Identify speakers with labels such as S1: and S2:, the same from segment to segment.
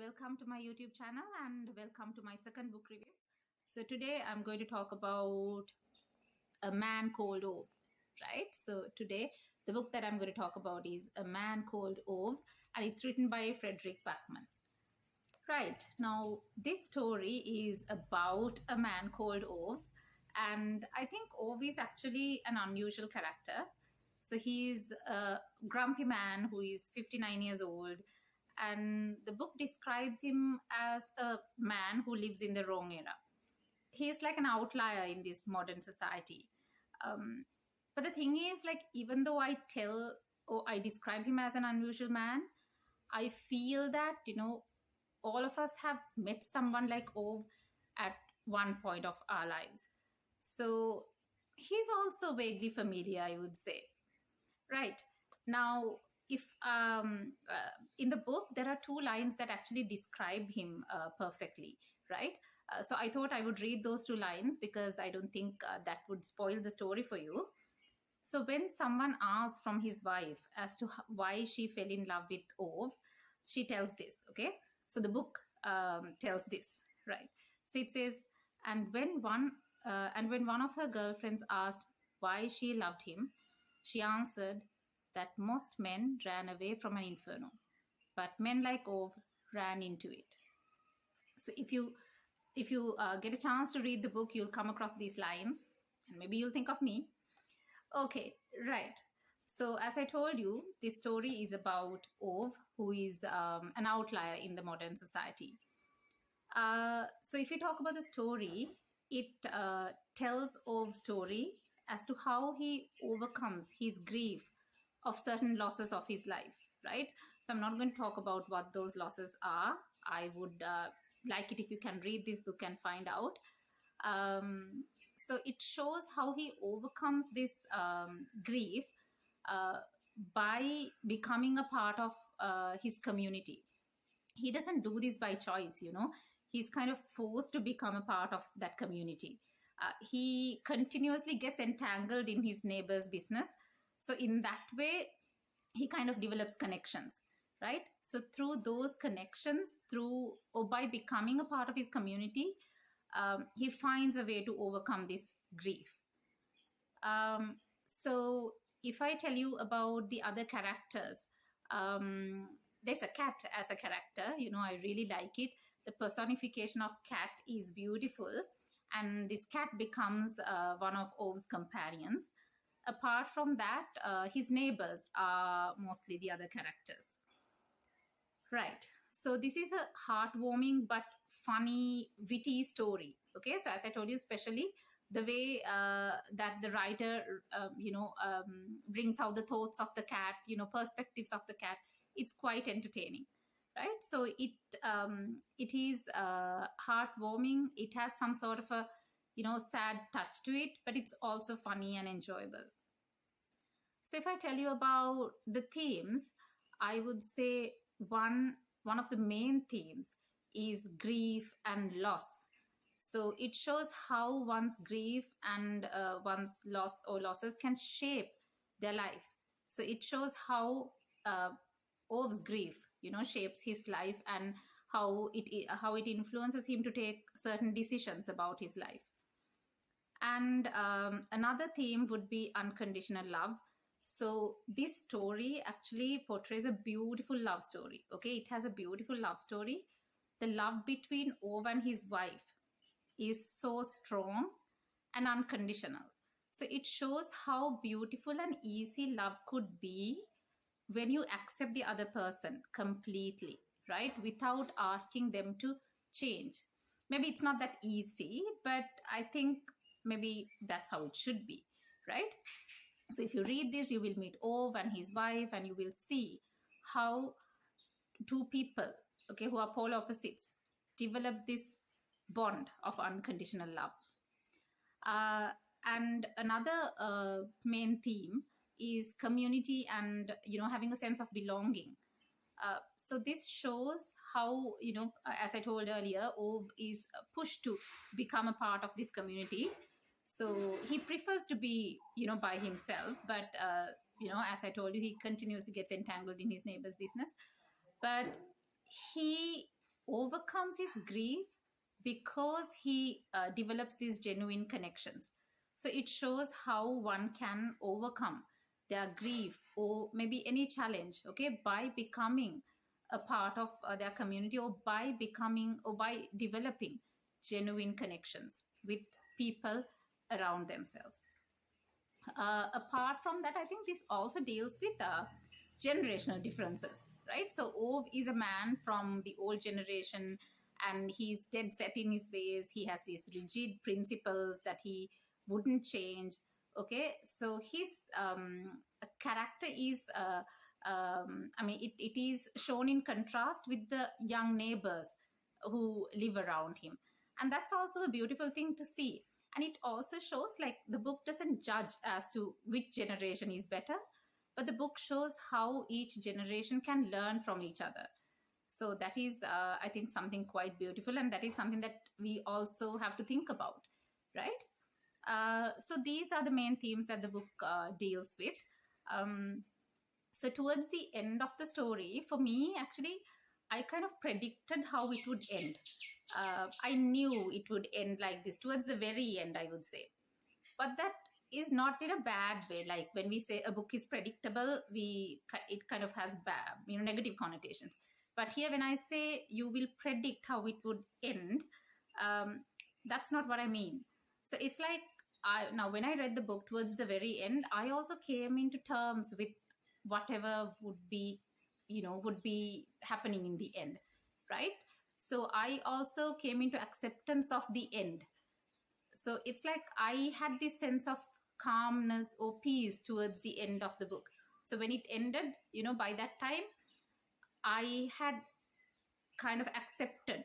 S1: welcome to my YouTube channel and welcome to my second book review. So today I'm going to talk about A Man Called Ove, right? So today the book that I'm going to talk about is A Man Called Ove, and it's written by Fredrik Backman. Right, now this story is about a man called Ove, and I think Ove is actually an unusual character. So he's a grumpy man who is 59 years old, and the book describes him as a man who lives in the wrong era. He's like an outlier in this modern society. But the thing is, like, even though I tell or I describe him as an unusual man, I feel that, all of us have met someone like Ove at one point of our lives. So he's also vaguely familiar, I would say. Right. Now, if in the book, there are two lines that actually describe him perfectly, right? So I thought I would read those two lines because I don't think that would spoil the story for you. So when someone asks from his wife as to why she fell in love with Ove, she tells this, okay? So the book tells this, right? So it says, and when one of her girlfriends asked why she loved him, she answered that most men ran away from an inferno, but men like Ove ran into it. So if you get a chance to read the book, you'll come across these lines, and maybe you'll think of me. Okay, right. So as I told you, this story is about Ove, who is an outlier in the modern society. So if we talk about the story, it tells Ove's story as to how he overcomes his grief of certain losses of his life, right? So I'm not going to talk about what those losses are. I would like it if you can read this book and find out. So it shows how he overcomes this grief by becoming a part of his community. He doesn't do this by choice, He's kind of forced to become a part of that community. He continuously gets entangled in his neighbor's business. So in that way, he kind of develops connections, right? So through those connections, by becoming a part of his community, he finds a way to overcome this grief. So if I tell you about the other characters, there's a cat as a character. I really like it. The personification of cat is beautiful. And this cat becomes one of Ove's companions. Apart from that, his neighbors are mostly the other characters. Right. So this is a heartwarming but funny, witty story. Okay. So as I told you, especially the way that the writer, brings out the thoughts of the cat, perspectives of the cat, it's quite entertaining. Right. So it is heartwarming. It has some sort of a, sad touch to it, but it's also funny and enjoyable. So if I tell you about the themes, I would say one of the main themes is grief and loss. So it shows how one's grief and one's loss or losses can shape their life. So it shows how Ove's grief, shapes his life and how it influences him to take certain decisions about his life. And another theme would be unconditional love. So this story actually portrays a beautiful love story. Okay, it has a beautiful love story. The love between Ove and his wife is so strong and unconditional. So it shows how beautiful and easy love could be when you accept the other person completely, right? Without asking them to change. Maybe it's not that easy, but I think maybe that's how it should be, right? So if you read this, you will meet Ove and his wife, and you will see how two people, okay, who are polar opposites, develop this bond of unconditional love. And another main theme is community and, having a sense of belonging. So this shows how, as I told earlier, Ove is pushed to become a part of this community. So he prefers to be, by himself. But, as I told you, he continuously gets entangled in his neighbor's business. But he overcomes his grief because he develops these genuine connections. So it shows how one can overcome their grief or maybe any challenge, okay, by becoming a part of their community, or by becoming or by developing genuine connections with people around themselves. Apart from that, I think this also deals with generational differences, right? So Ove is a man from the old generation, and he's dead set in his ways. He has these rigid principles that he wouldn't change. Okay, so his character is, I mean, it is shown in contrast with the young neighbors who live around him. And that's also a beautiful thing to see. And it also shows like the book doesn't judge as to which generation is better, but the book shows how each generation can learn from each other. So that is, I think, something quite beautiful, and that is something that we also have to think about, right? So these are the main themes that the book deals with. So towards the end of the story, for me, actually, I kind of predicted how it would end. I knew it would end like this towards the very end, I would say. But that is not in a bad way. Like when we say a book is predictable, it kind of has bad, negative connotations. But here, when I say you will predict how it would end, that's not what I mean. So it's like now when I read the book towards the very end, I also came into terms with whatever would be happening in the end, right? So I also came into acceptance of the end. So it's like I had this sense of calmness or peace towards the end of the book. So when it ended, by that time, I had kind of accepted,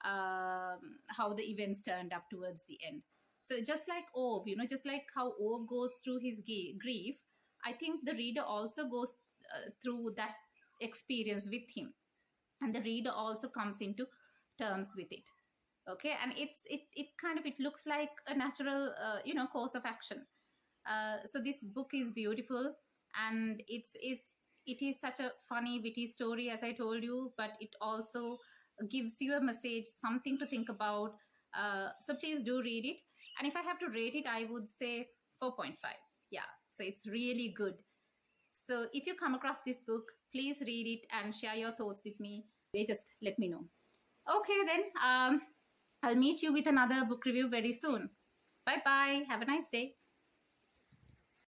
S1: how the events turned up towards the end. So just like Ove, just like how Ove goes through his grief, I think the reader also goes through that experience with him, and the reader also comes into terms with it. Okay, and it looks like a natural course of action. So this book is beautiful, and it is such a funny, witty story, as I told you, but it also gives you a message, something to think about. So please do read it. And if I have to rate it, I would say 4.5. Yeah, so it's really good. So if you come across this book, please read it and share your thoughts with me. Just let me know. Okay, then I'll meet you with another book review very soon. Bye-bye. Have a nice day.